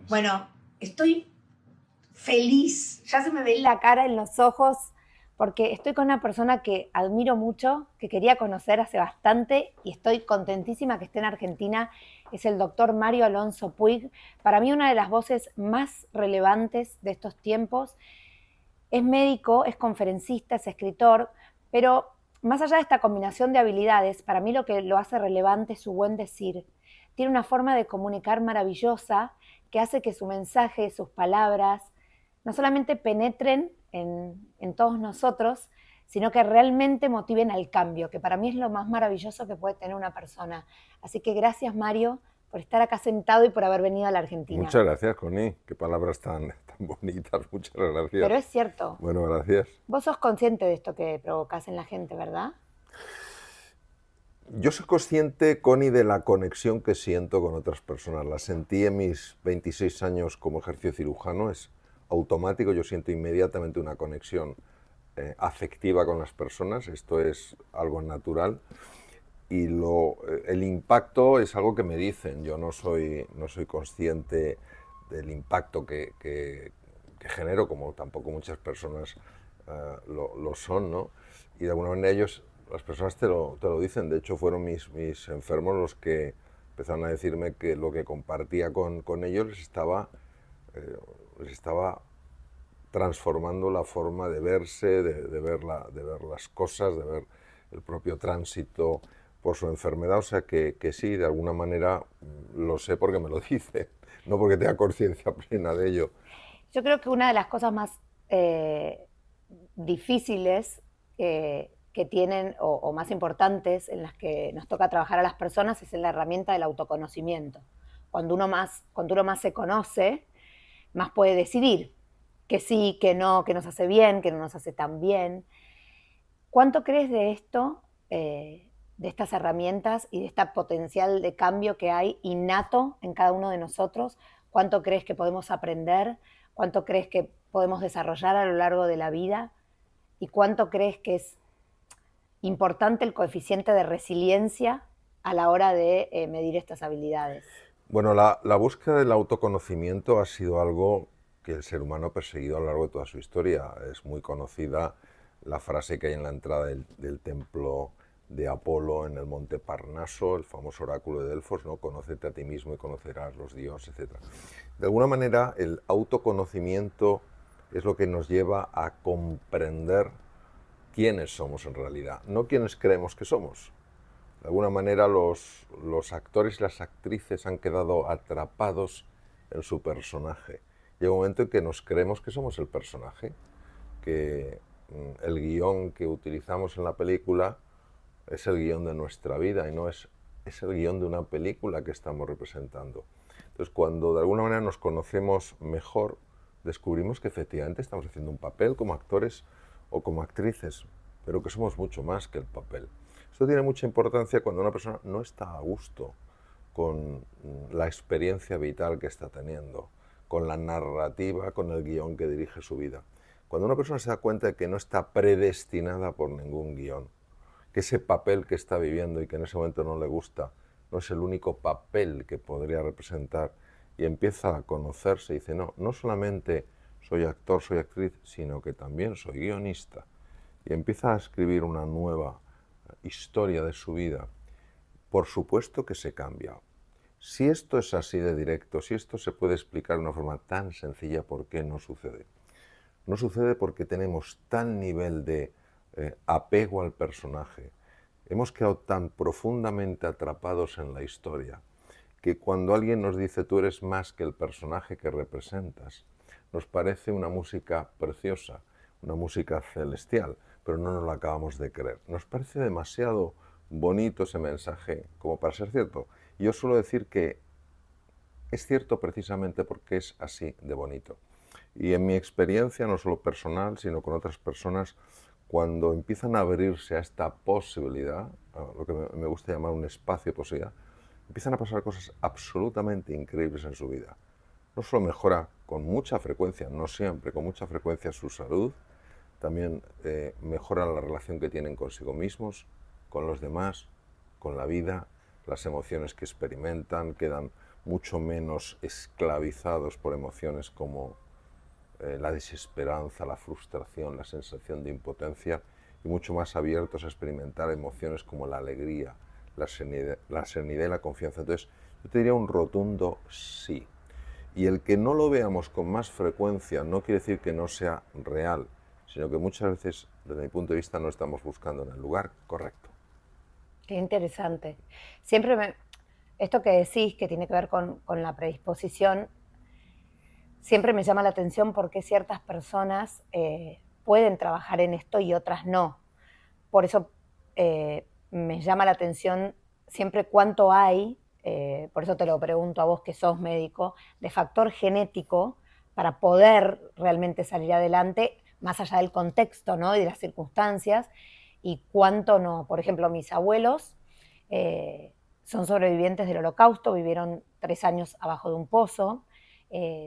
Bueno, estoy feliz, ya se me ve la cara en los ojos, porque estoy con una persona que admiro mucho, que quería conocer hace bastante y estoy contentísima que esté en Argentina. Es el doctor Mario Alonso Puig, para mí una de las voces más relevantes de estos tiempos. Es médico, es conferencista, es escritor, pero más allá de esta combinación de habilidades, para mí lo que lo hace relevante es su buen decir. Tiene una forma de comunicar maravillosa que hace que su mensaje, sus palabras, no solamente penetren en todos nosotros, sino que realmente motiven al cambio, que para mí es lo más maravilloso que puede tener una persona. Así que gracias, Mario, por estar acá sentado y por haber venido a la Argentina. Muchas gracias, Connie. Qué palabras tan bonitas. Muchas gracias. Pero es cierto, Bueno, gracias. vos sos consciente de esto que provocás en la gente, ¿verdad? Yo soy consciente, Connie, de la conexión que siento con otras personas. La sentí en mis 26 años como ejercicio cirujano. Es automático. Yo siento inmediatamente una conexión afectiva con las personas. Esto es algo natural. Y el impacto es algo que me dicen. Yo no soy consciente del impacto que genero, como tampoco muchas personas lo son, ¿no? Y de alguna manera las personas te lo dicen. De hecho, fueron mis enfermos los que empezaron a decirme que lo que compartía con ellos les estaba transformando la forma de verse, de ver las cosas, de ver el propio tránsito por su enfermedad. O sea que sí, de alguna manera lo sé porque me lo dice, no porque tenga conciencia plena de ello. Yo creo que una de las cosas más difíciles que tienen o más importantes en las que nos toca trabajar a las personas es en la herramienta del autoconocimiento. Cuando uno más se conoce, más puede decidir que sí, que no, que nos hace bien, que no nos hace tan bien. ¿Cuánto crees de esto, de estas herramientas y de este potencial de cambio que hay innato en cada uno de nosotros? ¿Cuánto crees que podemos aprender? ¿Cuánto crees que podemos desarrollar a lo largo de la vida? ¿Y cuánto crees que es importante el coeficiente de resiliencia a la hora de medir estas habilidades? Bueno, la búsqueda del autoconocimiento ha sido algo que el ser humano ha perseguido a lo largo de toda su historia. Es muy conocida la frase que hay en la entrada del templo de Apolo en el monte Parnaso, el famoso oráculo de Delfos, ¿no? Conócete a ti mismo y conocerás los dioses, etc. De alguna manera, el autoconocimiento es lo que nos lleva a comprender quiénes somos en realidad, no quiénes creemos que somos. De alguna manera los actores y las actrices han quedado atrapados en su personaje. Llega un momento en que nos creemos que somos el personaje, que el guión que utilizamos en la película es el guión de nuestra vida y no es el guión de una película que estamos representando. Entonces, cuando de alguna manera nos conocemos mejor, descubrimos que efectivamente estamos haciendo un papel como actores o como actrices, pero que somos mucho más que el papel. Esto tiene mucha importancia cuando una persona no está a gusto con la experiencia vital que está teniendo, con la narrativa, con el guión que dirige su vida. Cuando una persona se da cuenta de que no está predestinada por ningún guión, que ese papel que está viviendo y que en ese momento no le gusta no es el único papel que podría representar, y empieza a conocerse y dice, no, no solamente soy actor, soy actriz, sino que también soy guionista, y empieza a escribir una nueva historia de su vida, por supuesto que se cambia. Si esto es así de directo, si esto se puede explicar de una forma tan sencilla, ¿por qué no sucede? No sucede porque tenemos tal nivel de apego al personaje, hemos quedado tan profundamente atrapados en la historia, que cuando alguien nos dice tú eres más que el personaje que representas, nos parece una música preciosa, una música celestial, pero no nos la acabamos de creer. Nos parece demasiado bonito ese mensaje como para ser cierto. Y yo suelo decir que es cierto precisamente porque es así de bonito. Y en mi experiencia, no solo personal, sino con otras personas, cuando empiezan a abrirse a esta posibilidad, a lo que me gusta llamar un espacio de posibilidad, empiezan a pasar cosas absolutamente increíbles en su vida. No solo mejora con mucha frecuencia, no siempre, con mucha frecuencia su salud, también mejora la relación que tienen consigo mismos, con los demás, con la vida, las emociones que experimentan quedan mucho menos esclavizados por emociones como la desesperanza, la frustración, la sensación de impotencia, y mucho más abiertos a experimentar emociones como la alegría, la serenidad y la confianza. Entonces, yo te diría un rotundo sí. Y el que no lo veamos con más frecuencia no quiere decir que no sea real, sino que muchas veces, desde mi punto de vista, no estamos buscando en el lugar correcto. Qué interesante. Siempre esto que decís, que tiene que ver con la predisposición, siempre me llama la atención por qué ciertas personas pueden trabajar en esto y otras no. Por eso me llama la atención siempre cuánto hay, por eso te lo pregunto a vos que sos médico, de factor genético para poder realmente salir adelante, más allá del contexto, ¿no? Y de las circunstancias, y cuánto no. Por ejemplo, mis abuelos son sobrevivientes del Holocausto, vivieron 3 años abajo de un pozo,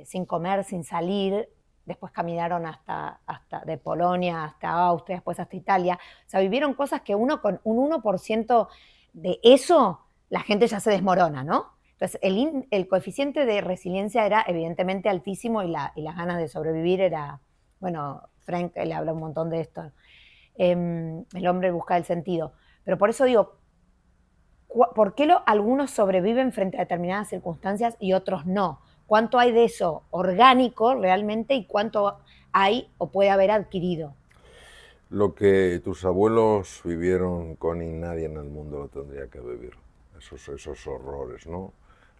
sin comer, sin salir, después caminaron hasta de Polonia hasta Austria, después hasta Italia. O sea, vivieron cosas que uno con un 1% de eso, la gente ya se desmorona, ¿no? Entonces, el coeficiente de resiliencia era evidentemente altísimo y las ganas de sobrevivir era, bueno, Frank le habla un montón de esto, el hombre busca el sentido. Pero por eso digo, ¿por qué algunos sobreviven frente a determinadas circunstancias y otros no? ¿Cuánto hay de eso orgánico realmente y cuánto hay o puede haber adquirido? Lo que tus abuelos vivieron, Connie, nadie en el mundo lo tendría que vivir. Esos horrores, ¿no?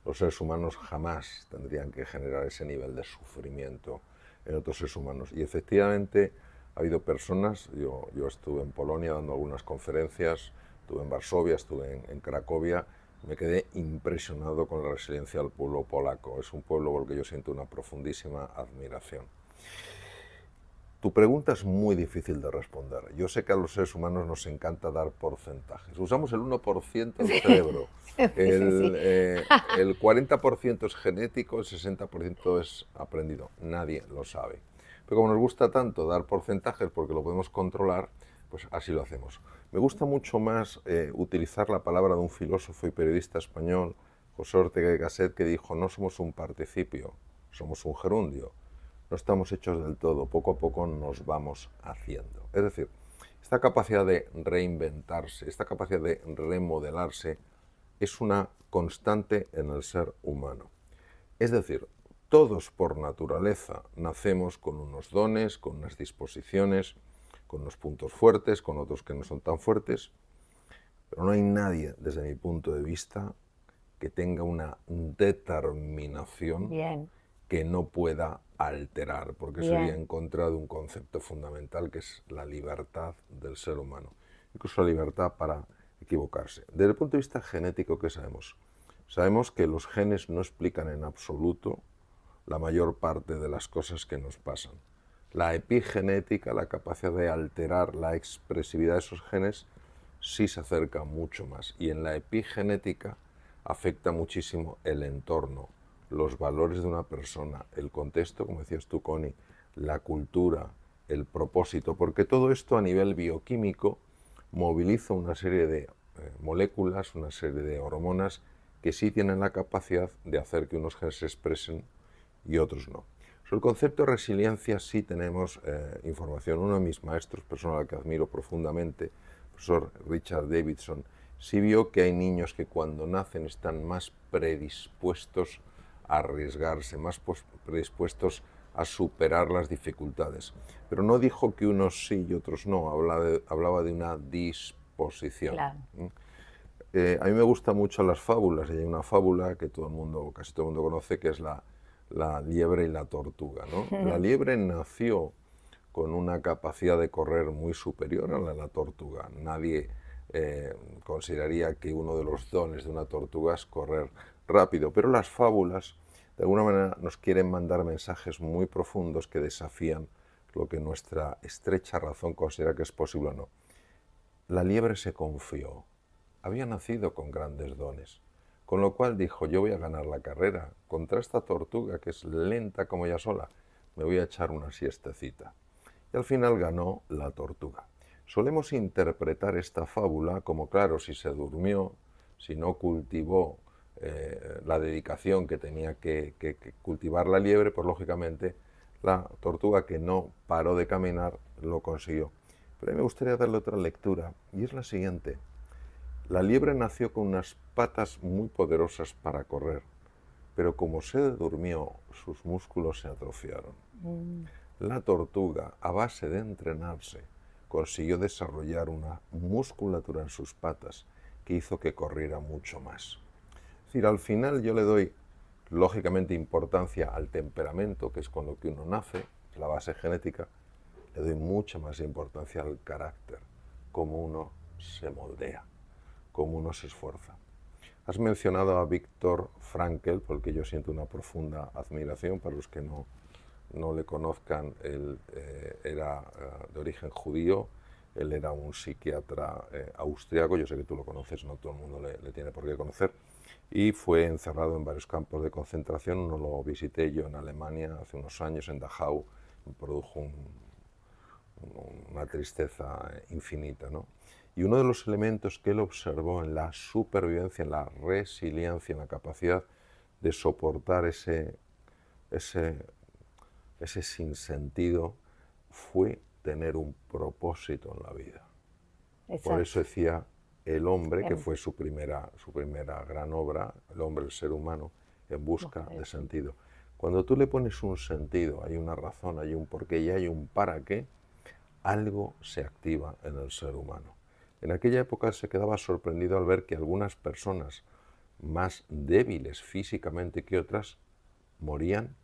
Los seres humanos jamás tendrían que generar ese nivel de sufrimiento en otros seres humanos. Y efectivamente ha habido personas, yo estuve en Polonia dando algunas conferencias, estuve en Varsovia, estuve en Cracovia, me quedé impresionado con la resiliencia del pueblo polaco. Es un pueblo por el que yo siento una profundísima admiración. Tu pregunta es muy difícil de responder. Yo sé que a los seres humanos nos encanta dar porcentajes. Usamos el 1% del cerebro. El 40% es genético, el 60% es aprendido. Nadie lo sabe. Pero como nos gusta tanto dar porcentajes porque lo podemos controlar, pues así lo hacemos. Me gusta mucho más utilizar la palabra de un filósofo y periodista español, José Ortega y Gasset, que dijo: no somos un participio, somos un gerundio. No estamos hechos del todo, poco a poco nos vamos haciendo. Es decir, esta capacidad de reinventarse, esta capacidad de remodelarse, es una constante en el ser humano. Es decir, todos por naturaleza nacemos con unos dones, con unas disposiciones, con unos puntos fuertes, con otros que no son tan fuertes, pero no hay nadie, desde mi punto de vista, que tenga una determinación Bien. que no pueda alterar, porque eso Bien. iría en contra de un concepto fundamental que es la libertad del ser humano, incluso la libertad para equivocarse. Desde el punto de vista genético, ¿qué sabemos? Sabemos que los genes no explican en absoluto la mayor parte de las cosas que nos pasan. La epigenética, la capacidad de alterar la expresividad de esos genes, sí se acerca mucho más. Y en la epigenética afecta muchísimo el entorno, los valores de una persona, el contexto, como decías tú, Connie, la cultura, el propósito, porque todo esto a nivel bioquímico moviliza una serie de moléculas, una serie de hormonas que sí tienen la capacidad de hacer que unos genes se expresen y otros no. Sobre el concepto de resiliencia sí tenemos información. Uno de mis maestros, persona a la que admiro profundamente, el profesor Richard Davidson, sí vio que hay niños que cuando nacen están más predispuestos a arriesgarse, más predispuestos a superar las dificultades. Pero no dijo que unos sí y otros no, hablaba de una disposición. Claro. A mí me gustan mucho las fábulas, y hay una fábula que casi todo el mundo conoce, que es la liebre y la tortuga, ¿no? La liebre nació con una capacidad de correr muy superior a la de la tortuga. Nadie consideraría que uno de los dones de una tortuga es correr rápido, pero las fábulas de alguna manera nos quieren mandar mensajes muy profundos que desafían lo que nuestra estrecha razón considera que es posible o no. La liebre se confió, había nacido con grandes dones, con lo cual dijo: yo voy a ganar la carrera contra esta tortuga que es lenta como ella sola, me voy a echar una siestecita. Y al final ganó la tortuga. Solemos interpretar esta fábula como, claro, si se durmió, si no cultivó la dedicación que tenía que cultivar la liebre, pues lógicamente la tortuga, que no paró de caminar, lo consiguió. Pero a mí me gustaría darle otra lectura, y es la siguiente. La liebre nació con unas patas muy poderosas para correr, pero como se durmió, sus músculos se atrofiaron. La tortuga, a base de entrenarse, consiguió desarrollar una musculatura en sus patas que hizo que corriera mucho más. Es decir, al final yo le doy, lógicamente, importancia al temperamento, que es con lo que uno nace, la base genética. Le doy mucha más importancia al carácter, cómo uno se moldea, cómo uno se esfuerza. Has mencionado a Viktor Frankl, porque yo siento una profunda admiración. Para los que no le conozcan, él era de origen judío, él era un psiquiatra austriaco, yo sé que tú lo conoces, no todo el mundo le tiene por qué conocer, y fue encerrado en varios campos de concentración. Uno lo visité yo en Alemania hace unos años, en Dachau, me produjo una tristeza infinita, ¿no? Y uno de los elementos que él observó en la supervivencia, en la resiliencia, en la capacidad de soportar ese sinsentido, fue tener un propósito en la vida. Exacto. Por eso decía El hombre, que fue su primera gran obra, El hombre, el ser humano, en busca de sentido. Cuando tú le pones un sentido, hay una razón, hay un porqué y hay un para qué, algo se activa en el ser humano. En aquella época se quedaba sorprendido al ver que algunas personas más débiles físicamente que otras morían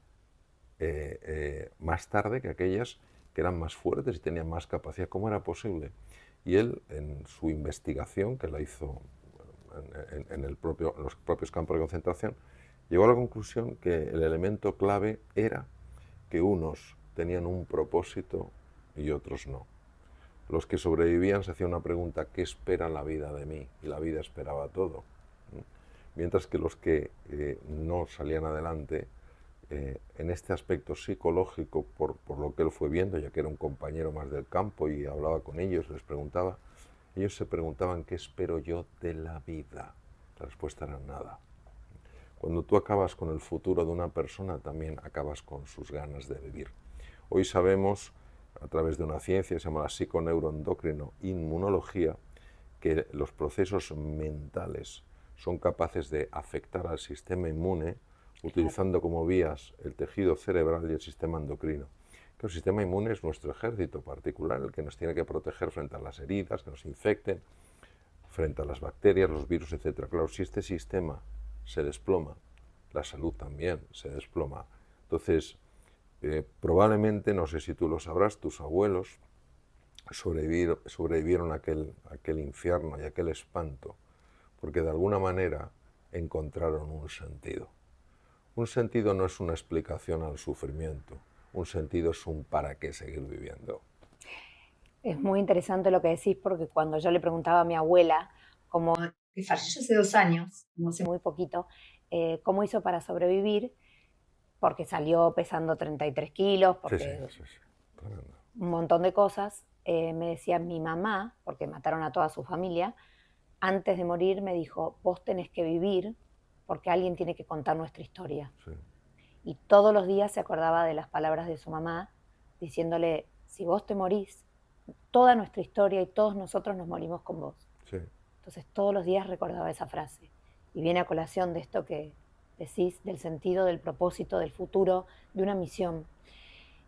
más tarde que aquellas que eran más fuertes y tenían más capacidad. ¿Cómo era posible? Y él, en su investigación, que la hizo en los propios campos de concentración, llegó a la conclusión que el elemento clave era que unos tenían un propósito y otros no. Los que sobrevivían se hacían una pregunta: ¿qué espera la vida de mí? Y la vida esperaba todo. Mientras que los que no salían adelante, en este aspecto psicológico, por lo que él fue viendo, ya que era un compañero más del campo y hablaba con ellos, les preguntaba, ellos se preguntaban: ¿qué espero yo de la vida? La respuesta era nada. Cuando tú acabas con el futuro de una persona, también acabas con sus ganas de vivir. Hoy sabemos, a través de una ciencia que se llama la psiconeuroendocrino-inmunología, que los procesos mentales son capaces de afectar al sistema inmune, utilizando como vías el tejido cerebral y el sistema endocrino. Que el sistema inmune es nuestro ejército particular, el que nos tiene que proteger frente a las heridas, que nos infecten, frente a las bacterias, los virus, etc. Claro, si este sistema se desploma, la salud también se desploma. Entonces, probablemente, no sé si tú lo sabrás, tus abuelos sobrevivieron a aquel infierno y aquel espanto, porque de alguna manera encontraron un sentido. Un sentido no es una explicación al sufrimiento, un sentido es un para qué seguir viviendo. Es muy interesante lo que decís, porque cuando yo le preguntaba a mi abuela, como que falleció hace 2 años, no hace muy poquito, cómo hizo para sobrevivir, porque salió pesando 33 kilos, porque sí. un montón de cosas, me decía mi mamá, porque mataron a toda su familia, antes de morir me dijo: vos tenés que vivir porque alguien tiene que contar nuestra historia. Sí. Y todos los días se acordaba de las palabras de su mamá, diciéndole: si vos te morís, toda nuestra historia y todos nosotros nos morimos con vos. Sí. Entonces todos los días recordaba esa frase. Y viene a colación de esto que decís, del sentido, del propósito, del futuro, de una misión.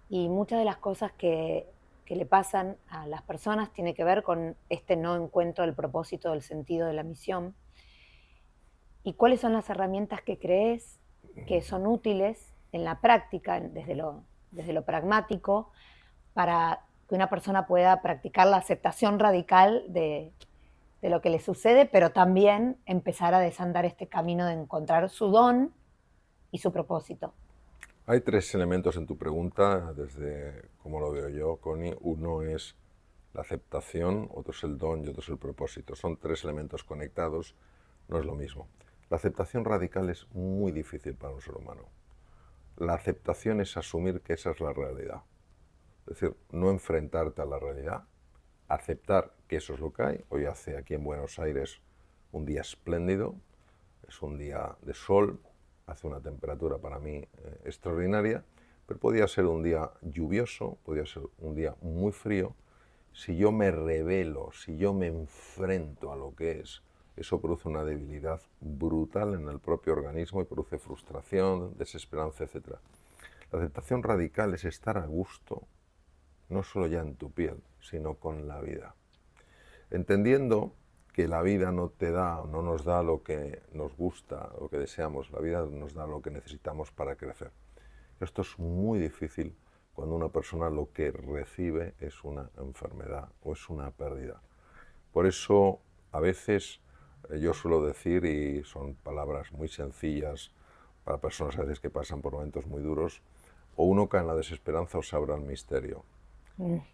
Y muchas de las cosas que le pasan a las personas tiene que ver con este no encuentro del propósito, del sentido, de la misión. ¿Y cuáles son las herramientas que crees que son útiles en la práctica, desde lo pragmático, para que una persona pueda practicar la aceptación radical de lo que le sucede, pero también empezar a desandar este camino de encontrar su don y su propósito? Hay 3 elementos en tu pregunta, desde como lo veo yo, Connie. Uno es la aceptación, otro es el don y otro es el propósito. Son 3 elementos conectados, no es lo mismo. La aceptación radical es muy difícil para un ser humano. La aceptación es asumir que esa es la realidad. Es decir, no enfrentarte a la realidad, aceptar que eso es lo que hay. Hoy hace aquí en Buenos Aires un día espléndido, es un día de sol, hace una temperatura para mí extraordinaria, pero podía ser un día lluvioso, podía ser un día muy frío. Si yo me rebelo, si yo me enfrento a lo que es, eso produce una debilidad brutal en el propio organismo y produce frustración, desesperanza, etc. La aceptación radical es estar a gusto, no solo ya en tu piel, sino con la vida. Entendiendo que la vida no te da, no nos da lo que nos gusta, lo que deseamos, la vida nos da lo que necesitamos para crecer. Esto es muy difícil cuando una persona lo que recibe es una enfermedad o es una pérdida. Por eso, a veces, yo suelo decir, y son palabras muy sencillas para personas a veces que pasan por momentos muy duros, o uno cae en la desesperanza o se abre el misterio.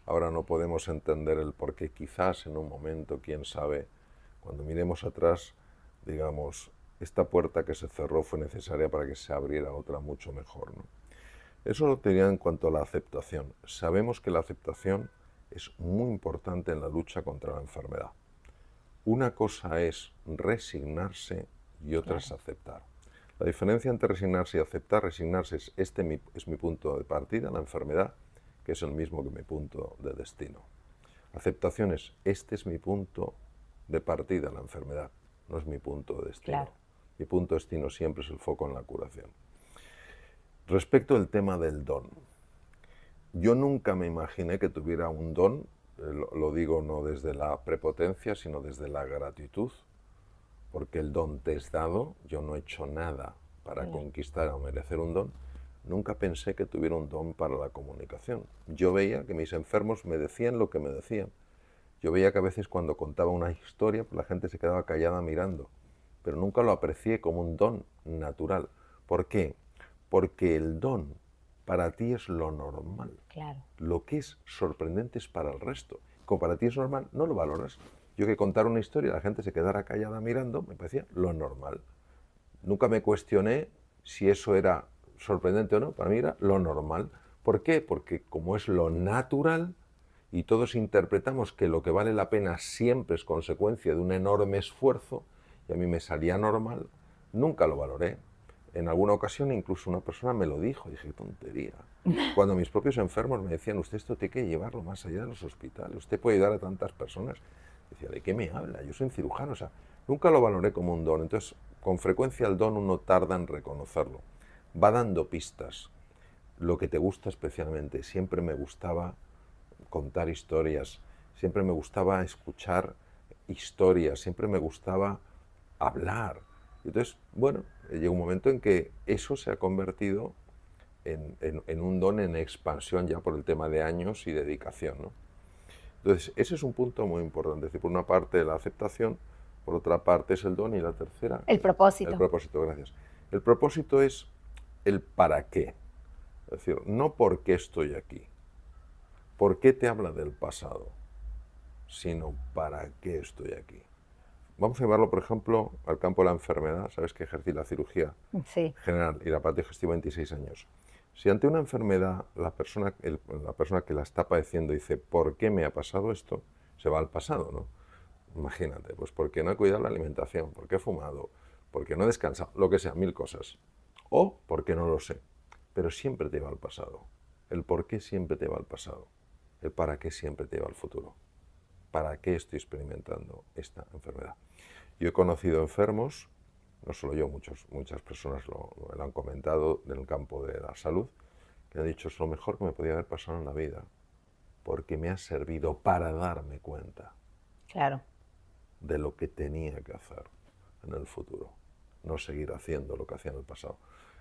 Ahora no podemos entender el por qué, quizás en un momento, quién sabe, cuando miremos atrás, digamos, esta puerta que se cerró fue necesaria para que se abriera otra mucho mejor, ¿no? Eso lo tenía en cuanto a la aceptación. Sabemos que la aceptación es muy importante en la lucha contra la enfermedad. Una cosa es resignarse y otra es aceptar. La diferencia entre resignarse y aceptar, resignarse es es mi punto de partida, la enfermedad, que es el mismo que mi punto de destino. Aceptación es, este es mi punto de partida, la enfermedad, no es mi punto de destino. Claro. Mi punto de destino siempre es el foco en la curación. Respecto al tema del don, yo nunca me imaginé que tuviera un don, lo digo no desde la prepotencia, sino desde la gratitud, porque el don te es dado, yo no he hecho nada para conquistar o merecer un don. Nunca pensé que tuviera un don para la comunicación. Yo veía que mis enfermos me decían lo que me decían. Yo veía que a veces cuando contaba una historia, pues la gente se quedaba callada mirando, pero nunca lo aprecié como un don natural. ¿Por qué? Porque el don para ti es lo normal. Claro. Lo que es sorprendente es para el resto. Como para ti es normal, no lo valoras. Yo que contar una historia y la gente se quedara callada mirando, me parecía lo normal. Nunca me cuestioné si eso era sorprendente o no, para mí era lo normal. ¿Por qué? Porque como es lo natural y todos interpretamos que lo que vale la pena siempre es consecuencia de un enorme esfuerzo, y a mí me salía normal, nunca lo valoré. En alguna ocasión incluso una persona me lo dijo, dije, qué tontería. Cuando mis propios enfermos me decían, usted esto tiene que llevarlo más allá de los hospitales, usted puede ayudar a tantas personas. Decía, ¿de qué me habla? Yo soy un cirujano, o sea, nunca lo valoré como un don. Entonces, con frecuencia el don uno tarda en reconocerlo. Va dando pistas. Lo que te gusta especialmente, siempre me gustaba contar historias, siempre me gustaba escuchar historias, siempre me gustaba hablar. Entonces, bueno, llega un momento en que eso se ha convertido en un don en expansión ya por el tema de años y dedicación, ¿no? Entonces, ese es un punto muy importante. Es decir, por una parte la aceptación, por otra parte es el don y la tercera... El propósito. El propósito, gracias. El propósito es el para qué. Es decir, no por qué estoy aquí, por qué te habla del pasado, sino para qué estoy aquí. Vamos a llevarlo, por ejemplo, al campo de la enfermedad. Sabes que ejercí la cirugía general y la parte digestiva 26 años. Si ante una enfermedad la persona que la está padeciendo dice, ¿por qué me ha pasado esto?, se va al pasado, ¿no? Imagínate, pues porque no he cuidado la alimentación, porque he fumado, porque no he descansado, lo que sea, 1000 cosas. O porque no lo sé, pero siempre te va al pasado. El por qué siempre te va al pasado. El para qué siempre te va al futuro. ¿Para qué estoy experimentando esta enfermedad? Yo he conocido enfermos, no solo yo, muchas personas lo han comentado en el campo de la salud, que han dicho, es lo mejor que me podía haber pasado en la vida, porque me ha servido para darme cuenta de lo que tenía que hacer en el futuro, no seguir haciendo lo que hacía en el pasado.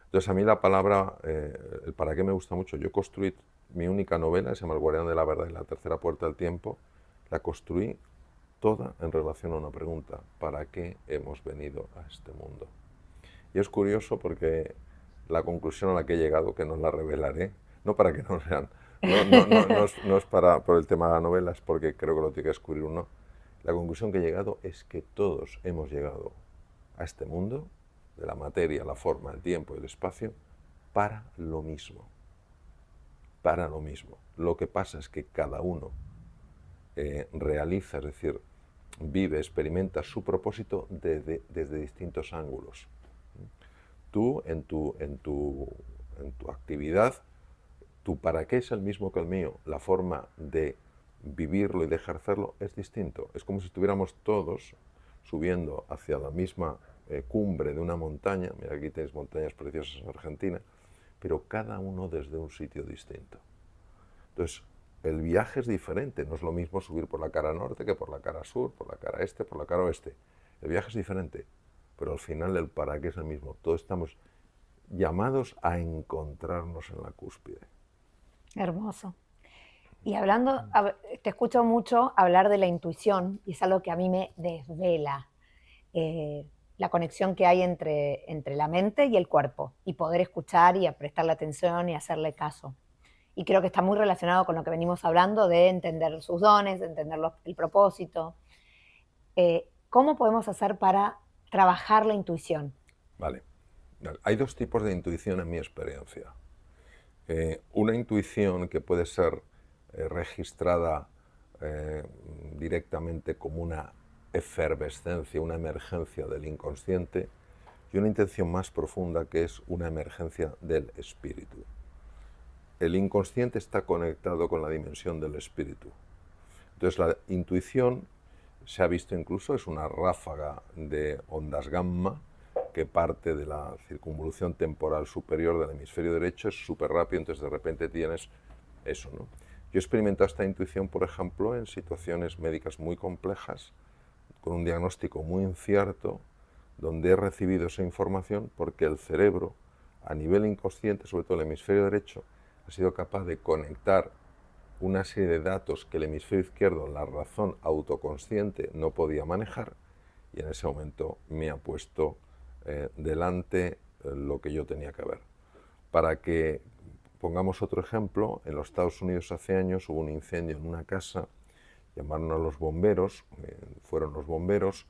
Entonces a mí la palabra, el para qué me gusta mucho. Yo construí mi única novela, se llama El guardián de la verdad y la tercera puerta del tiempo, la construí toda en relación a una pregunta: ¿para qué hemos venido a este mundo? Y es curioso porque la conclusión a la que he llegado, que no la revelaré, no para que no lean, no es por el tema de la novela, es porque creo que lo tiene que descubrir uno. La conclusión que he llegado es que todos hemos llegado a este mundo, de la materia, la forma, el tiempo y el espacio, para lo mismo. Para lo mismo. Lo que pasa es que cada uno realiza, es decir, vive, experimenta su propósito desde distintos ángulos. Tú, en tu actividad, tu para qué es el mismo que el mío, la forma de vivirlo y de ejercerlo es distinto. Es como si estuviéramos todos subiendo hacia la misma cumbre de una montaña. Mira, aquí tenéis montañas preciosas en Argentina, pero cada uno desde un sitio distinto. Entonces, el viaje es diferente, no es lo mismo subir por la cara norte que por la cara sur, por la cara este, por la cara oeste. El viaje es diferente, pero al final el para qué es el mismo. Todos estamos llamados a encontrarnos en la cúspide. Hermoso. Y hablando, te escucho mucho hablar de la intuición, y es algo que a mí me desvela, la conexión que hay entre la mente y el cuerpo, y poder escuchar y prestarle atención y hacerle caso. Y creo que está muy relacionado con lo que venimos hablando de entender sus dones, de entender el propósito. ¿Cómo podemos hacer para trabajar la intuición? Vale. Hay dos tipos de intuición en mi experiencia. Una intuición que puede ser registrada directamente como una efervescencia, una emergencia del inconsciente, y una intención más profunda que es una emergencia del espíritu. El inconsciente está conectado con la dimensión del espíritu. Entonces la intuición se ha visto incluso, es una ráfaga de ondas gamma que parte de la circunvolución temporal superior del hemisferio derecho, es súper rápido, entonces de repente tienes eso, ¿no? Yo he experimentado esta intuición, por ejemplo, en situaciones médicas muy complejas, con un diagnóstico muy incierto, donde he recibido esa información porque el cerebro, a nivel inconsciente, sobre todo el hemisferio derecho, ha sido capaz de conectar una serie de datos que el hemisferio izquierdo, la razón autoconsciente, no podía manejar, y en ese momento me ha puesto delante lo que yo tenía que ver. Para que pongamos otro ejemplo, en los Estados Unidos hace años hubo un incendio en una casa, llamaron a los bomberos, fueron los bomberos,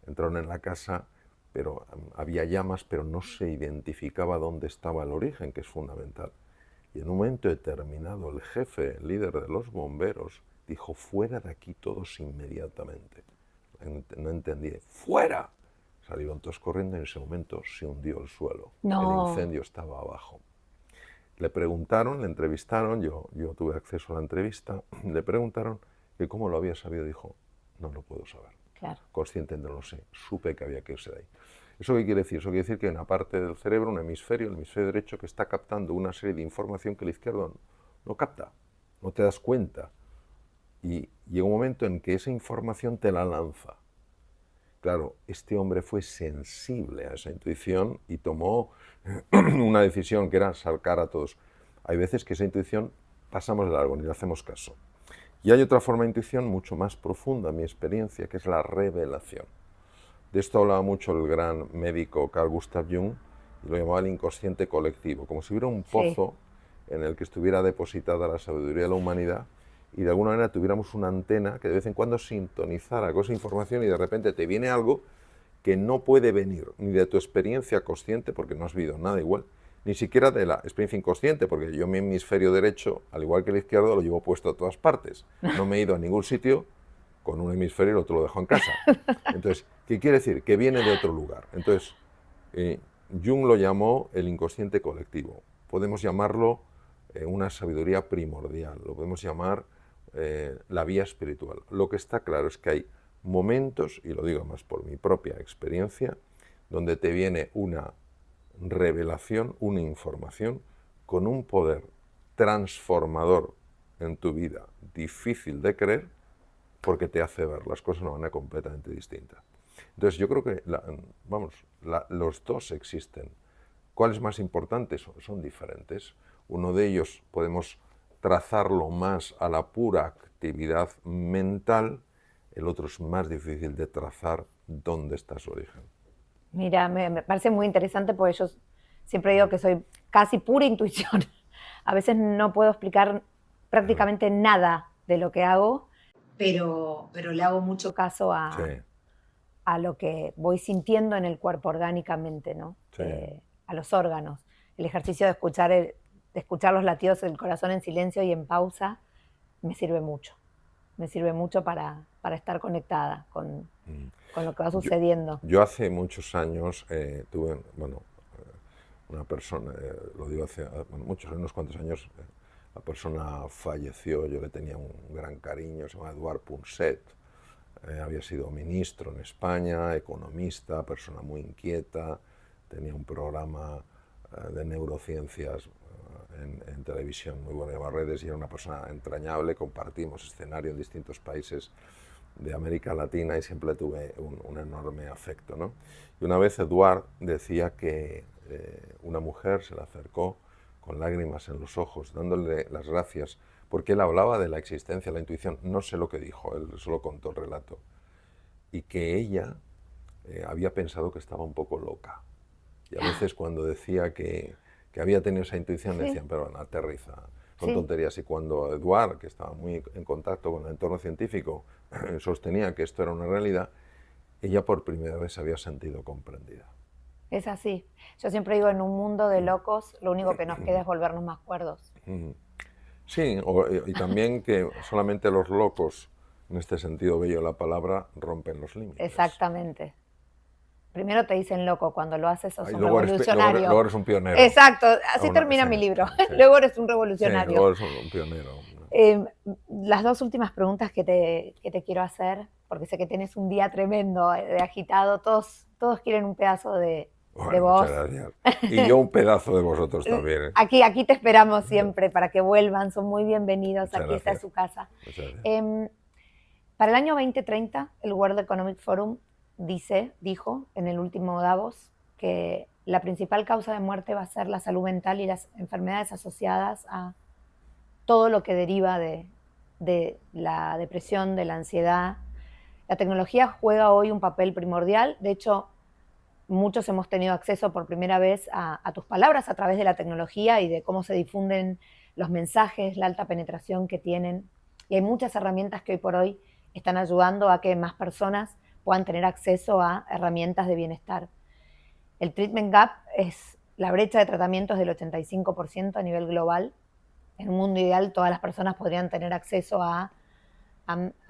entraron en la casa, pero había llamas, pero no se identificaba dónde estaba el origen, que es fundamental. Y en un momento determinado el jefe, el líder de los bomberos, dijo: fuera de aquí todos inmediatamente. No entendí, ¡fuera! Salieron todos corriendo y en ese momento se hundió el suelo. No. El incendio estaba abajo. Le preguntaron, le entrevistaron, yo tuve acceso a la entrevista, le preguntaron que cómo lo había sabido, dijo: no lo puedo saber. Claro. Consciente no lo sé, supe que había que irse de ahí. ¿Eso qué quiere decir? Eso quiere decir que hay una parte del cerebro, un hemisferio, el hemisferio derecho, que está captando una serie de información que el izquierdo no capta, no te das cuenta. Y llega un momento en que esa información te la lanza. Claro, este hombre fue sensible a esa intuición y tomó una decisión que era sacar a todos. Hay veces que esa intuición pasamos de largo, ni le hacemos caso. Y hay otra forma de intuición mucho más profunda, en mi experiencia, que es la revelación. De esto hablaba mucho el gran médico Carl Gustav Jung, y lo llamaba el inconsciente colectivo, como si hubiera un pozo en el que estuviera depositada la sabiduría de la humanidad, y de alguna manera tuviéramos una antena que de vez en cuando sintonizara con esa información, y de repente te viene algo que no puede venir ni de tu experiencia consciente, porque no has vivido nada igual, ni siquiera de la experiencia inconsciente, porque yo mi hemisferio derecho, al igual que el izquierdo, lo llevo puesto a todas partes. No me he ido a ningún sitio con un hemisferio y el otro lo dejo en casa. Entonces, ¿qué quiere decir? Que viene de otro lugar. Entonces, Jung lo llamó el inconsciente colectivo. Podemos llamarlo una sabiduría primordial, lo podemos llamar la vía espiritual. Lo que está claro es que hay momentos, y lo digo más por mi propia experiencia, donde te viene una revelación, una información con un poder transformador en tu vida, difícil de creer, porque te hace ver las cosas de una manera completamente distinta. Entonces yo creo que los dos existen. ¿Cuál es más importante? Son diferentes. Uno de ellos podemos trazarlo más a la pura actividad mental, el otro es más difícil de trazar dónde está su origen. Mira, me parece muy interesante porque yo siempre digo que soy casi pura intuición. A veces no puedo explicar prácticamente nada de lo que hago, pero le hago mucho caso a lo que voy sintiendo en el cuerpo orgánicamente, ¿no? Sí. A los órganos. El ejercicio de escuchar los latidos del corazón en silencio y en pausa me sirve mucho. me sirve mucho para estar conectada con lo que va Yo, sucediendo. yo hace muchos años tuve, una persona, lo digo hace unos cuantos años, la persona falleció, yo le tenía un gran cariño, se llama Eduard Punset, había sido ministro en España, economista, persona muy inquieta, tenía un programa de neurociencias en televisión muy bueno, llamado Redes, y era una persona entrañable, compartimos escenario en distintos países de América Latina y siempre tuve un enorme afecto, ¿no? Y una vez Eduard decía que una mujer se le acercó con lágrimas en los ojos, dándole las gracias, porque él hablaba de la existencia, la intuición, no sé lo que dijo, él solo contó el relato, y que ella había pensado que estaba un poco loca. Y a veces cuando decía que había tenido esa intuición, le Sí. decían, pero bueno, aterriza, son Sí. tonterías. Y cuando Eduard, que estaba muy en contacto con el entorno científico, sostenía que esto era una realidad, ella por primera vez se había sentido comprendida. Es así. Yo siempre digo, en un mundo de locos, lo único que nos queda es volvernos más cuerdos. Sí, y también que solamente los locos, en este sentido bello de la palabra, rompen los límites. Exactamente. Primero te dicen loco, cuando lo haces sos Y un luego revolucionario. luego eres un pionero. Exacto, así termina Sí, mi libro. sí. Luego eres un Sí, revolucionario. luego eres un pionero. Las dos últimas preguntas que te quiero hacer, porque sé que tienes un día tremendo, de agitado, todos quieren un pedazo de Bueno, vos. muchas gracias. Y yo un pedazo de vosotros también. Aquí te esperamos siempre para que vuelvan, son muy bienvenidos, Muchas aquí está gracias. su casa. Muchas gracias. Para el año 2030, el World Economic Forum dijo en el último Davos que la principal causa de muerte va a ser la salud mental y las enfermedades asociadas a todo lo que deriva de la depresión, de la ansiedad. La tecnología juega hoy un papel primordial. De hecho, muchos hemos tenido acceso por primera vez a tus palabras a través de la tecnología y de cómo se difunden los mensajes, la alta penetración que tienen. Y hay muchas herramientas que hoy por hoy están ayudando a que más personas puedan tener acceso a herramientas de bienestar. El treatment gap es la brecha de tratamientos del 85% a nivel global. En un mundo ideal, todas las personas podrían tener acceso a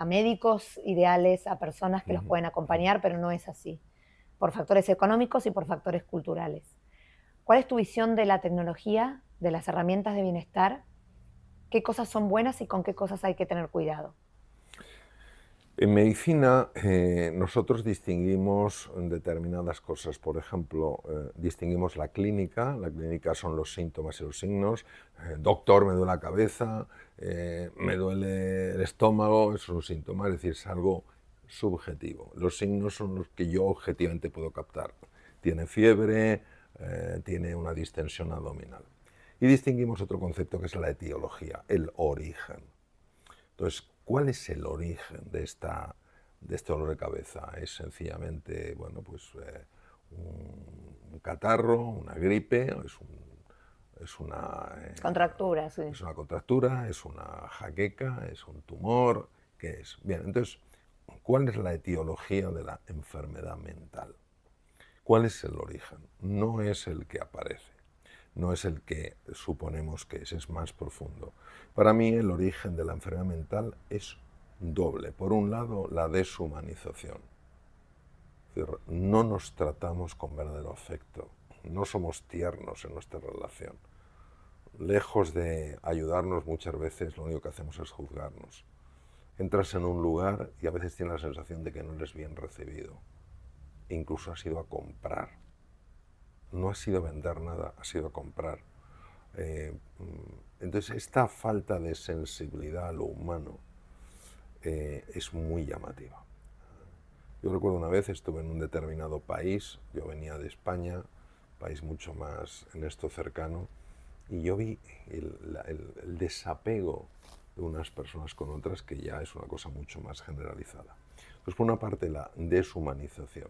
médicos ideales, a personas que los pueden acompañar, pero no es así, por factores económicos y por factores culturales. ¿Cuál es tu visión de la tecnología, de las herramientas de bienestar? ¿Qué cosas son buenas y con qué cosas hay que tener cuidado? En medicina nosotros distinguimos determinadas cosas. Por ejemplo, distinguimos la clínica son los síntomas y los signos. Doctor, me duele la cabeza, me duele el estómago, esos son los síntomas, es decir, es algo subjetivo. Los signos son los que yo objetivamente puedo captar. Tiene fiebre, tiene una distensión abdominal. Y distinguimos otro concepto que es la etiología, el origen. Entonces, ¿cuál es el origen de este dolor de cabeza? Es sencillamente, bueno, pues un catarro, una gripe, es una contractura, sí. Es una contractura, es una jaqueca, es un tumor, ¿qué es? Bien, entonces, ¿cuál es la etiología de la enfermedad mental? ¿Cuál es el origen? No es el que aparece. No es el que suponemos que es más profundo. Para mí el origen de la enfermedad mental es doble. Por un lado, la deshumanización. Es decir, no nos tratamos con verdadero afecto, no somos tiernos en nuestra relación. Lejos de ayudarnos muchas veces, lo único que hacemos es juzgarnos. Entras en un lugar y a veces tienes la sensación de que no eres bien recibido. Incluso has ido a comprar. No ha sido vender nada, ha sido comprar. Entonces, esta falta de sensibilidad a lo humano es muy llamativa. Yo recuerdo una vez, estuve en un determinado país, yo venía de España, país mucho más en esto cercano, y yo vi el desapego de unas personas con otras, que ya es una cosa mucho más generalizada. Pues por una parte, la deshumanización.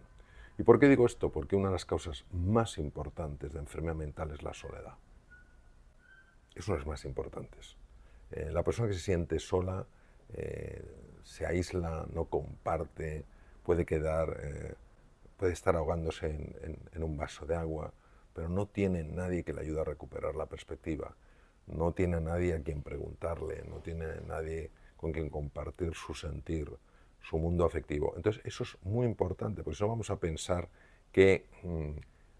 ¿Y por qué digo esto? Porque una de las causas más importantes de enfermedad mental es la soledad. Es una de las más importantes. La persona que se siente sola, se aísla, no comparte, puede estar ahogándose en un vaso de agua, pero no tiene nadie que le ayude a recuperar la perspectiva. No tiene nadie a quien preguntarle, no tiene nadie con quien compartir su sentir, su mundo afectivo. Entonces, eso es muy importante, porque si no vamos a pensar que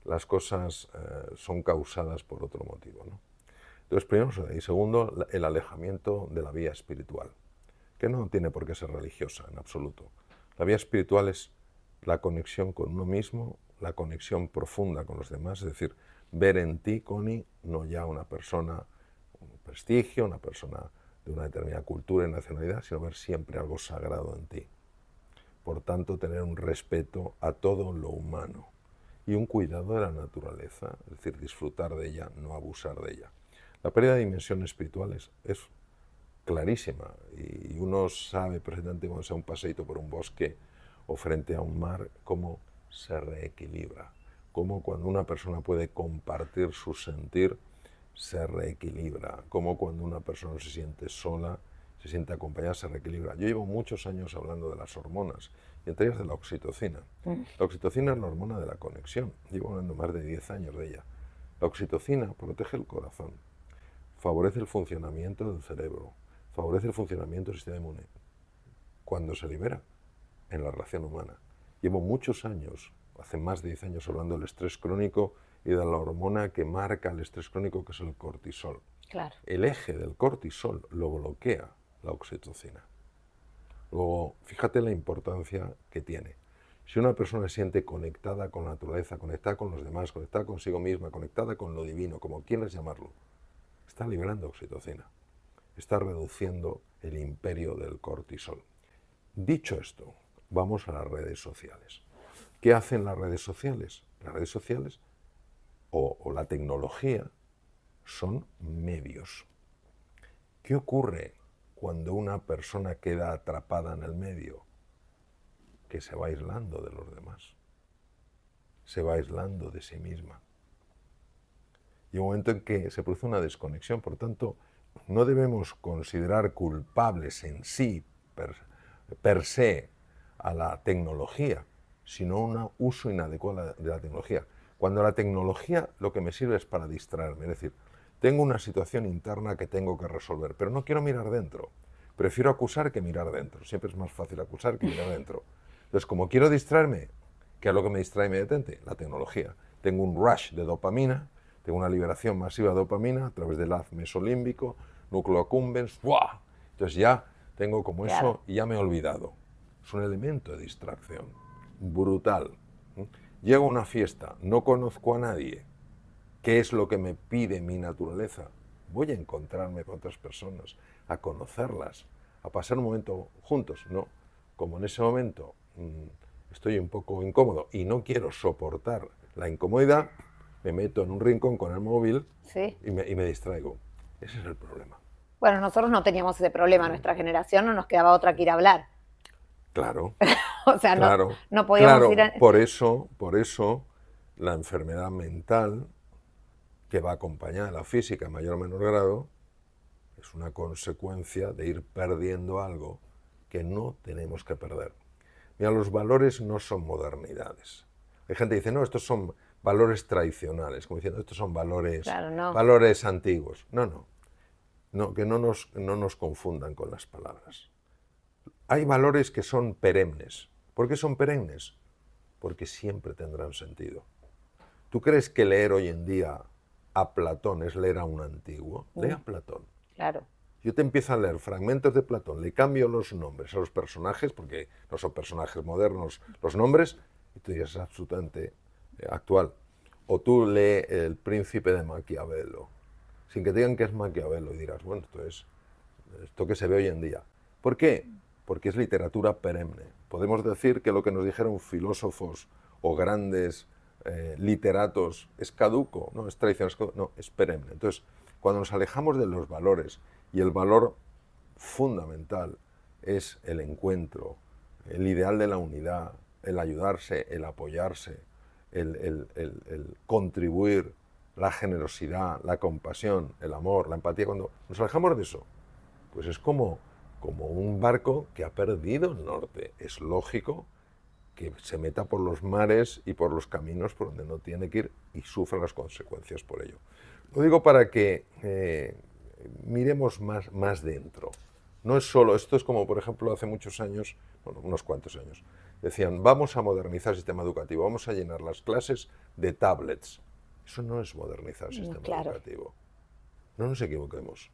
las cosas son causadas por otro motivo, ¿no? Entonces, primero eso. Y segundo, el alejamiento de la vía espiritual, que no tiene por qué ser religiosa en absoluto. La vía espiritual es la conexión con uno mismo, la conexión profunda con los demás, es decir, ver en ti, Connie, no ya una persona, un prestigio, una persona de una determinada cultura y nacionalidad, sino ver siempre algo sagrado en ti. Por tanto, tener un respeto a todo lo humano y un cuidado de la naturaleza, es decir, disfrutar de ella, no abusar de ella. La pérdida de dimensión espiritual es clarísima y uno sabe perfectamente cuando se da un paseíto por un bosque o frente a un mar cómo se reequilibra, cómo cuando una persona puede compartir su sentir se reequilibra, cómo cuando una persona se siente sola, se siente acompañada, se reequilibra. Yo llevo muchos años hablando de las hormonas, y entre ellas de la oxitocina. La oxitocina es la hormona de la conexión, llevo hablando más de 10 años de ella. La oxitocina protege el corazón, favorece el funcionamiento del cerebro, favorece el funcionamiento del sistema inmune. Cuando se libera en la relación humana. Llevo muchos años, hace más de 10 años, hablando del estrés crónico y de la hormona que marca el estrés crónico, que es el cortisol. Claro. El eje del cortisol lo bloquea la oxitocina. Luego, fíjate la importancia que tiene. Si una persona se siente conectada con la naturaleza, conectada con los demás, conectada consigo misma, conectada con lo divino, como quieras llamarlo, está liberando oxitocina, está reduciendo el imperio del cortisol. Dicho esto, vamos a las redes sociales. ¿Qué hacen las redes sociales? Las redes sociales o la tecnología son medios. ¿Qué ocurre cuando una persona queda atrapada en el medio? Que se va aislando de los demás, se va aislando de sí misma. Y un momento en que se produce una desconexión, por tanto, no debemos considerar culpables en sí, per se, a la tecnología, sino un uso inadecuado de la tecnología. Cuando la tecnología lo que me sirve es para distraerme, es decir, tengo una situación interna que tengo que resolver, pero no quiero mirar dentro, prefiero acusar que mirar dentro, siempre es más fácil acusar que mirar dentro. Entonces, como quiero distraerme, ¿qué es lo que me distrae inmediatamente? La tecnología. Tengo un rush de dopamina, tengo una liberación masiva de dopamina a través del haz mesolímbico, núcleo accumbens, ¡buah! Entonces ya tengo como eso y ya me he olvidado. Es un elemento de distracción brutal. Llego a una fiesta, no conozco a nadie. ¿Qué es lo que me pide mi naturaleza? Voy a encontrarme con otras personas, a conocerlas, a pasar un momento juntos. No, como en ese momento estoy un poco incómodo y no quiero soportar la incomodidad, me meto en un rincón con el móvil y me distraigo. Ese es el problema. Bueno, nosotros no teníamos ese problema, nuestra generación no nos quedaba otra que ir a hablar. Claro. O sea, claro, no podíamos ir a... Por eso la enfermedad mental, que va acompañada de la física en mayor o menor grado, es una consecuencia de ir perdiendo algo que no tenemos que perder. Mira, los valores no son modernidades. Hay gente que dice, no, estos son valores tradicionales, como diciendo, estos son valores, valores antiguos. No, que no nos confundan con las palabras. Hay valores que son perennes. ¿Por qué son perennes? Porque siempre tendrán sentido. ¿Tú crees que leer hoy en día a Platón es leer a un antiguo? Lee a Platón. Claro. Yo te empiezo a leer fragmentos de Platón, le cambio los nombres a los personajes, porque no son personajes modernos los nombres, y tú dirías, es absolutamente actual. O tú lee El Príncipe de Maquiavelo, sin que te digan que es Maquiavelo, y dirás, bueno, esto que se ve hoy en día. ¿Por qué? Porque es literatura perenne. Podemos decir que lo que nos dijeron filósofos o grandes literatos es caduco, no es tradicional, no, es perenne. Entonces, cuando nos alejamos de los valores, y el valor fundamental es el encuentro, el ideal de la unidad, el ayudarse, el apoyarse, el contribuir, la generosidad, la compasión, el amor, la empatía. Cuando nos alejamos de eso, pues es como un barco que ha perdido el norte. Es lógico que se meta por los mares y por los caminos por donde no tiene que ir y sufra las consecuencias por ello. Lo digo para que miremos más dentro. No es solo, esto es como, por ejemplo, hace muchos años, bueno, unos cuantos años, decían, vamos a modernizar el sistema educativo, vamos a llenar las clases de tablets. Eso no es modernizar el sistema Claro. educativo. No nos equivoquemos.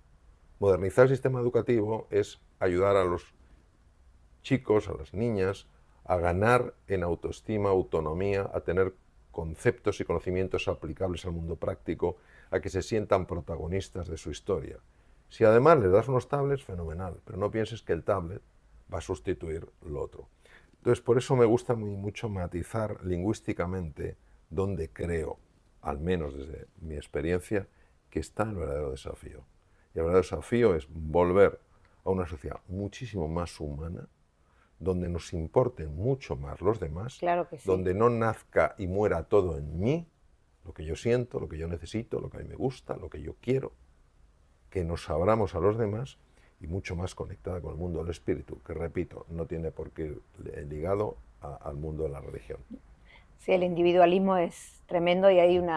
Modernizar el sistema educativo es ayudar a los chicos, a las niñas, a ganar en autoestima, autonomía, a tener conceptos y conocimientos aplicables al mundo práctico, a que se sientan protagonistas de su historia. Si además les das unos tablets, fenomenal, pero no pienses que el tablet va a sustituir lo otro. Entonces, por eso me gusta mucho matizar lingüísticamente donde creo, al menos desde mi experiencia, que está el verdadero desafío. Y el verdadero desafío es volver a una sociedad muchísimo más humana, donde nos importen mucho más los demás, Claro que sí. donde no nazca y muera todo en mí, lo que yo siento, lo que yo necesito, lo que a mí me gusta, lo que yo quiero, que nos abramos a los demás y mucho más conectada con el mundo del espíritu, que repito, no tiene por qué ir ligado al mundo de la religión. Sí, el individualismo es tremendo y hay un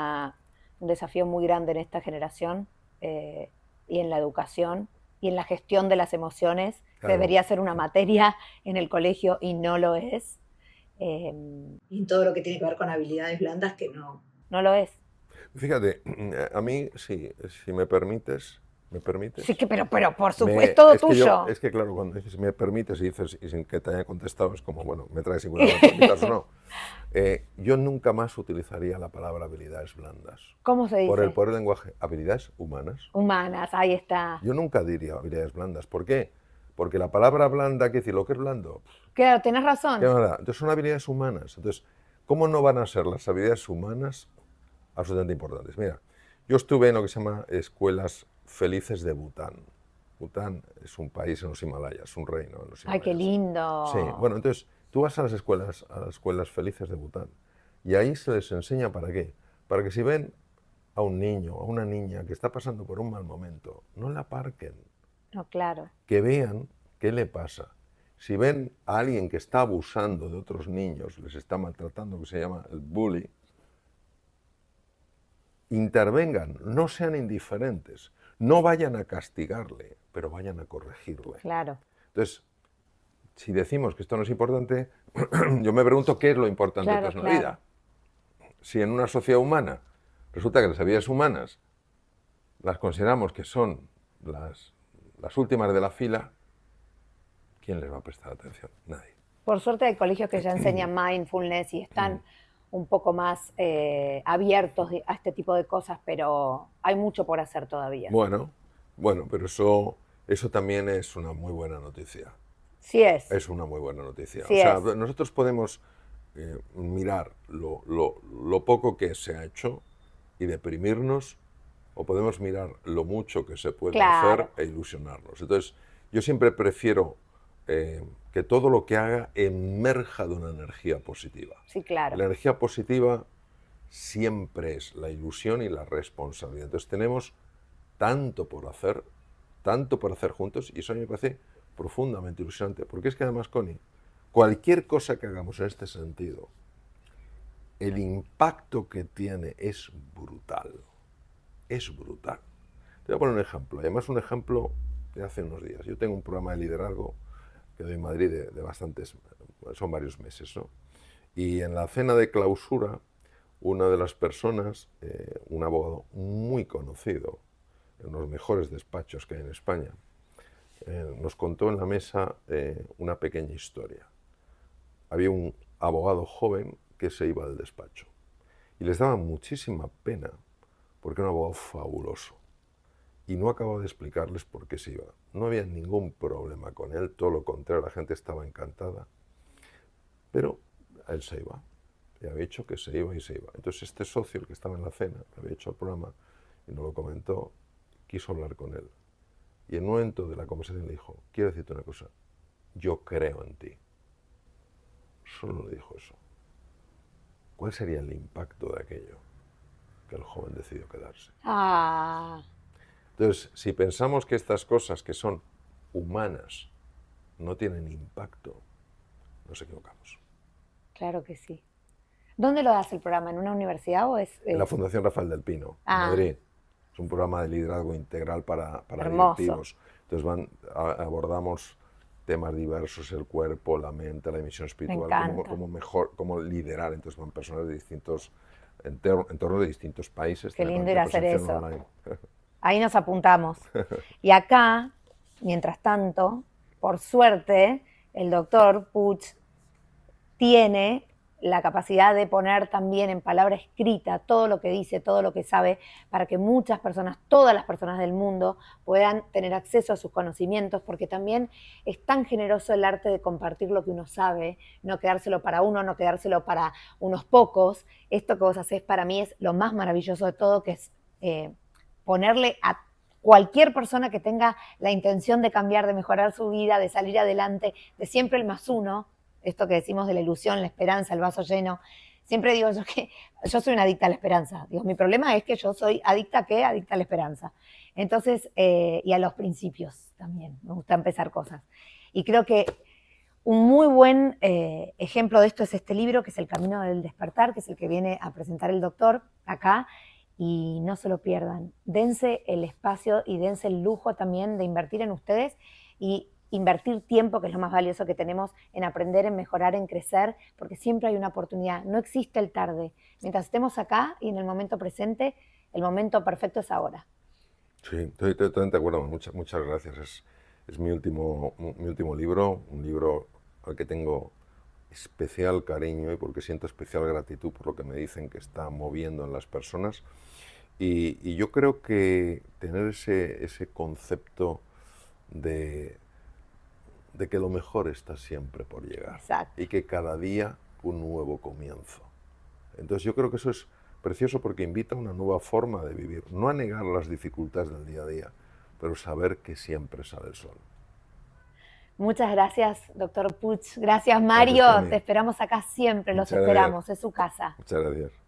desafío muy grande en esta generación y en la educación y en la gestión de las emociones. Claro. Debería ser una materia en el colegio y no lo es. Y en todo lo que tiene que ver con habilidades blandas que no lo es. Fíjate, a mí, si me permites... Sí, pero por supuesto, todo tuyo. Es que claro, cuando dices me permites y dices y sin que te haya contestado, es como, bueno, me traes sin cuidado, me permitas o no. Yo nunca más utilizaría la palabra habilidades blandas. ¿Cómo se dice? Por el poder del lenguaje, habilidades humanas. Humanas, ahí está. Yo nunca diría habilidades blandas. ¿Por qué? Porque la palabra blanda, ¿qué decir? Lo que es blando. Claro, tenés razón. Entonces son habilidades humanas. Entonces, ¿cómo no van a ser las habilidades humanas absolutamente importantes? Mira, yo estuve en lo que se llama escuelas felices de Bután. Bután es un país en los Himalayas, un reino en los Himalayas. ¡Ay, qué lindo! Sí, bueno, entonces tú vas a las escuelas felices de Bután y ahí se les enseña para qué. Para que si ven a un niño o a una niña que está pasando por un mal momento, no la aparquen. No, claro. Que vean qué le pasa. Si ven a alguien que está abusando de otros niños, les está maltratando, que se llama el bully, intervengan, no sean indiferentes, no vayan a castigarle, pero vayan a corregirle. Claro. Entonces, si decimos que esto no es importante, yo me pregunto qué es lo importante Claro, en la vida. Si en una sociedad humana resulta que las habilidades humanas las consideramos que son las últimas de la fila, ¿quién les va a prestar atención? Nadie. Por suerte hay colegios que ya enseñan mindfulness y están un poco más abiertos a este tipo de cosas, pero hay mucho por hacer todavía. Bueno, pero eso también es una muy buena noticia. Sí es. Es una muy buena noticia. Sí o sea, es. Nosotros podemos mirar lo poco que se ha hecho y deprimirnos, o podemos mirar lo mucho que se puede hacer e ilusionarnos. Entonces, yo siempre prefiero que todo lo que haga emerja de una energía positiva. Sí, claro. La energía positiva siempre es la ilusión y la responsabilidad. Entonces, tenemos tanto por hacer juntos, y eso a mí me parece profundamente ilusionante, porque es que además, Connie, cualquier cosa que hagamos en este sentido, el impacto que tiene es brutal. Es brutal. Te voy a poner un ejemplo, además un ejemplo de hace unos días. Yo tengo un programa de liderazgo que doy en Madrid de bastantes, son varios meses, ¿no? Y en la cena de clausura, una de las personas, un abogado muy conocido, en los mejores despachos que hay en España, nos contó en la mesa una pequeña historia. Había un abogado joven que se iba del despacho y les daba muchísima pena porque era un abogado fabuloso y no acababa de explicarles por qué se iba. No había ningún problema con él, todo lo contrario, la gente estaba encantada, pero él se iba. Le había dicho que se iba y se iba. Entonces este socio, el que estaba en la cena, le había hecho el programa y nos lo comentó, quiso hablar con él. Y en un momento de la conversación le dijo, quiero decirte una cosa, yo creo en ti. Solo le dijo eso. ¿Cuál sería el impacto de aquello? Que el joven decidió quedarse. Entonces, si pensamos que estas cosas que son humanas no tienen impacto, nos equivocamos. Claro que sí. ¿Dónde lo das el programa? ¿En una universidad o es...? En la Fundación Rafael del Pino, en Madrid. Es un programa de liderazgo integral para Hermoso. directivos. Entonces abordamos temas diversos, el cuerpo, la mente, la dimensión espiritual, cómo liderar. Entonces van personas de distintos entornos de distintos países. Qué lindo ir a hacer eso. Online. Ahí nos apuntamos. Y acá, mientras tanto, por suerte, el doctor Puig tiene la capacidad de poner también en palabra escrita todo lo que dice, todo lo que sabe, para que muchas personas, todas las personas del mundo, puedan tener acceso a sus conocimientos, porque también es tan generoso el arte de compartir lo que uno sabe, no quedárselo para uno, no quedárselo para unos pocos. Esto que vos hacés para mí es lo más maravilloso de todo, que es ponerle a cualquier persona que tenga la intención de cambiar, de mejorar su vida, de salir adelante, de siempre el más uno, esto que decimos de la ilusión, la esperanza, el vaso lleno. Siempre digo yo que yo soy una adicta a la esperanza. Digo, mi problema es que yo soy adicta a ¿qué? Adicta a la esperanza. Entonces, y a los principios también. Me gusta empezar cosas. Y creo que un muy buen ejemplo de esto es este libro, que es El Camino del Despertar, que es el que viene a presentar el doctor acá. Y no se lo pierdan. Dense el espacio y dense el lujo también de invertir en ustedes y invertir tiempo, que es lo más valioso que tenemos, en aprender, en mejorar, en crecer, porque siempre hay una oportunidad. No existe el tarde. Mientras estemos acá y en el momento presente, el momento perfecto es ahora. Sí, estoy totalmente de acuerdo. Muchas gracias. Es mi último libro, un libro al que tengo especial cariño y porque siento especial gratitud por lo que me dicen que está moviendo en las personas. Y yo creo que tener ese concepto de que lo mejor está siempre por llegar. Exacto. Y que cada día un nuevo comienzo. Entonces yo creo que eso es precioso porque invita a una nueva forma de vivir, no a negar las dificultades del día a día, pero saber que siempre sale el sol. Muchas gracias, doctor Puig. Gracias, Mario. Te esperamos acá siempre, los esperamos, es su casa. Muchas gracias.